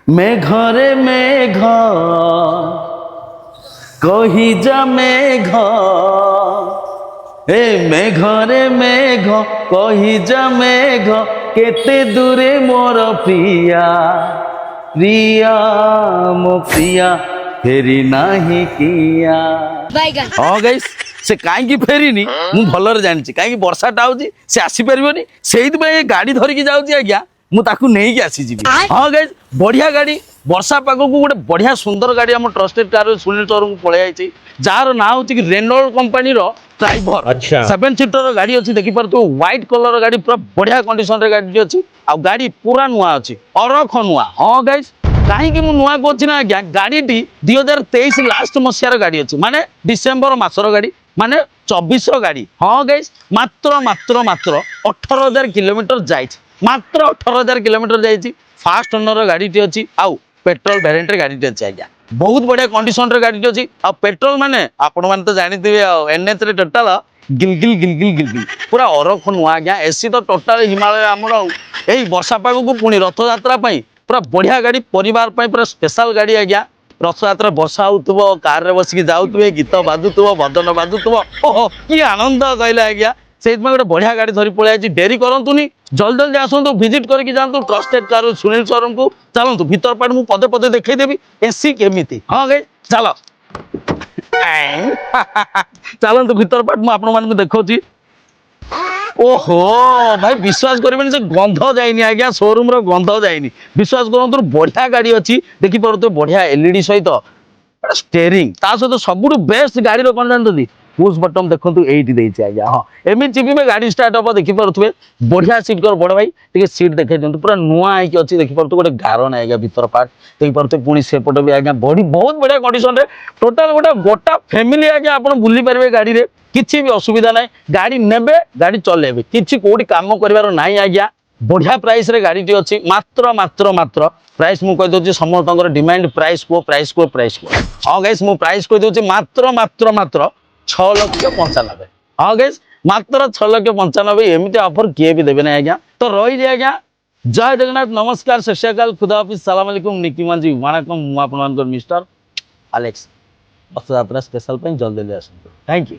মেঘরে মেঘ কহি যা মেঘ এ মেঘরে মেঘ কহি যা মেঘ কেতে দূরে মোর প্রিয়া প্রিয়া মো প্রিয়া ফেরি নাহি কিয়া। ହଁ ଗାଇସ୍ ସେ କାହିଁକି ଫେରିନି ମୁଁ ଭଲରେ ଜାଣିଛି, କାହିଁକି ବର୍ଷାଟା ହଉଛି ସେ ଆସିପାରିବନି, ସେଇଥିପାଇଁ ଗାଡ଼ି ଧରିକି ଯାଉଛି ଆଜ୍ଞା, ମୁଁ ତାକୁ ନେଇକି ଆସିଯିବି। ହଁ ଗାଇସ୍ ବଢିଆ ଗାଡ଼ି, ବର୍ଷା ପାଗକୁ ଗୋଟେ ବଢିଆ ସୁନ୍ଦର ଗାଡ଼ି ଆମ ଟ୍ରଷ୍ଟେଡ୍ କାର ସୁନୀଲ ଚୌରଙ୍କୁ ପଳେଇ ଆସିଛି, ଯାହାର ନାଁ ହଉଛି କି ରେନଲ୍ଡ କମ୍ପାନୀର ଟ୍ରାଇଭର 7 ସିଟର ଗାଡ଼ି ଅଛି। ଦେଖିପାରୁଥିବ ହ୍ୱାଇଟ୍ କଲର ଗାଡ଼ି, ପୁରା ବଢିଆ କଣ୍ଡିସନରେ ଗାଡ଼ି ଅଛି, ଆଉ ଗାଡ଼ି ପୁରା ନୂଆ ଅଛି, ଅରଖ ନୂଆ। ହଁ ଗାଇସ୍ କାହିଁକି ମୁଁ ନୂଆ କହୁଛି ନା ଆଜ୍ଞା, ଗାଡ଼ିଟି 2023 ଲାଷ୍ଟ ମସିହାର ଗାଡ଼ି ଅଛି, ମାନେ ଡିସେମ୍ବର ମାସର ଗାଡ଼ି, ମାନେ 24ର ଗାଡ଼ି। ହଁ ଗାଇସ୍ ମାତ୍ର 18,000 କିଲୋମିଟର ଯାଇଛି, ମାତ୍ର 18,000 କିଲୋମିଟର ଯାଇଛି। ଫାଷ୍ଟ ଓନର ଗାଡ଼ିଟି ଅଛି, ଆଉ ପେଟ୍ରୋଲ ଭ୍ୟାରିଏଣ୍ଟରେ ଗାଡ଼ିଟି ଅଛି ଆଜ୍ଞା, ବହୁତ ବଢିଆ କଣ୍ଡିସନରେ ଗାଡ଼ିଟି ଅଛି। ଆଉ ପେଟ୍ରୋଲ ମାନେ ଆପଣମାନେ ତ ଜାଣିଥିବେ, ଆଉ ଏନ୍ଏଚରେ ଟୋଟାଲ ଗିଲଗିଲ ପୁରା ଅରଖ ନୂଆ ଆଜ୍ଞା। ଏସି ତ ଟୋଟାଲ ହିମାଳୟ ଆମର। ଏଇ ବର୍ଷା ପାଗକୁ ପୁଣି ରଥଯାତ୍ରା ପାଇଁ ପୁରା ବଢିଆ ଗାଡ଼ି, ପରିବାର ପାଇଁ ପୁରା ସ୍ପେଶାଲ ଗାଡ଼ି ଆଜ୍ଞା। ରଥଯାତ୍ରା ବର୍ଷା ହଉଥିବ, କାରରେ ବସିକି ଯାଉଥିବେ, ଗୀତ ବାଜୁଥିବ, ଭଜନ ବାଜୁଥିବ, ଓହୋ କି ଆନନ୍ଦ କହିଲେ ଆଜ୍ଞା। ସେଇଥିପାଇଁ ଗୋଟେ ବଢିଆ ଗାଡ଼ି ଧରି ପଳେଇ ଆସିଛି। ଡେରି କରନ୍ତୁନି, ଜଲ୍ଦି ଆସନ୍ତୁ, ଭିଜିଟ୍ କରିକି ଯାଆନ୍ତୁ ଟ୍ରଷ୍ଟେଡ୍ କାର ସୁନୀଲ ଚୌରଙ୍କୁ। ଚାଲନ୍ତୁ ଭିତର ପାଟ ମୁଁ ପଦେ ପଦେ ଦେଖେଇଦେବି ଏସି କେମିତି। ହଁ ଗାଇ ଚାଲ ଚାଲନ୍ତୁ ଭିତର ପାଟ ମୁଁ ଆପଣମାନଙ୍କୁ ଦେଖାଉଛି। ଓହୋ ଭାଇ ବିଶ୍ୱାସ କରିବେନି, ସେ ଗନ୍ଧ ଯାଇନି ଆଜ୍ଞା, ସୋରୁମ ର ଗନ୍ଧ ଯାଇନି, ବିଶ୍ୱାସ କରନ୍ତୁ। ବଢିଆ ଗାଡ଼ି ଅଛି, ଦେଖିପାରୁଥିବେ ବଢିଆ ଏଲଇଡି ସହିତ ଷ୍ଟେରିଂ, ତା ସହିତ ସବୁଠୁ ବେଷ୍ଟ ଗାଡ଼ିର କଣ ଜାଣିଛନ୍ତି, ପୁsh ବଟନ ଦେଖନ୍ତୁ ଏଇଠି ଦେଇଛି ଆଜ୍ଞା। ହଁ ଏମିତି ଚିପିବେ ଗାଡ଼ି ଷ୍ଟାର୍ଟ ହବ, ଦେଖିପାରୁଥିବେ ବଢିଆ ସିଟ୍ କର। ବଡ ଭାଇ ଟିକେ ସିଟ୍ ଦେଖେଇ ଦିଅନ୍ତୁ, ପୁରା ନୂଆ ହେଇକି ଅଛି, ଦେଖିପାରୁଥିବେ ଗୋଟେ ଗାର ନାହିଁ ଆଜ୍ଞା ଭିତର ପାର୍ଟ, ଦେଖିପାରୁଥିବେ। ପୁଣି ସେପଟ ବି ଆଜ୍ଞା ବହୁତ ବଢିଆ କଣ୍ଡିସନରେ, ଟୋଟାଲ ଗୋଟା ଫ୍ୟାମିଲି ଆଜ୍ଞା ଆପଣ ବୁଲି ପାରିବେ ଗାଡ଼ିରେ, କିଛି ବି ଅସୁବିଧା ନାହିଁ। ଗାଡ଼ି ନେବେ, ଗାଡ଼ି ଚଲେଇବେ, କିଛି କୋଉଠି କାମ କରିବାର ନାହିଁ ଆଜ୍ଞା। ବଢିଆ ପ୍ରାଇସ ରେ ଗାଡ଼ିଟି ଅଛି, ମାତ୍ର ପ୍ରାଇସ ମୁଁ କହିଦଉଛି, ସମସ୍ତଙ୍କର ଡିମାଣ୍ଡ ପ୍ରାଇସ କୁହ। ହଁ ଗାଇସ୍ ମୁଁ ପ୍ରାଇସ କହିଦଉଛି, ମାତ୍ର 6,95,000। ହଁ ଗାଇସ୍ ମାତ୍ର 6,95,000। ଏମିତି ଅଫର କିଏ ବି ଦେବେ ନାହିଁ ଆଜ୍ଞା। ତ ରହିଲି ଆଜ୍ଞା, ଜୟ ଜଗନ୍ନାଥ, ନମସ୍କାର, ସତ ଶ୍ରୀ ଅକାଲ, ଖୁଦା ହାଫିଜ, ସାଲାମ ଆଲାଇକୁମ, ନିକି ମାଂଜି, ୱାଣାକମ୍। ମୁଁ ଆପଣଙ୍କର ମିଷ୍ଟର ଆଲେକ୍ସ। ରଥଯାତ୍ରା ସ୍ପେଶାଲ ପାଇଁ ଜଲ୍ଦି ଆସନ୍ତୁ। Thank you.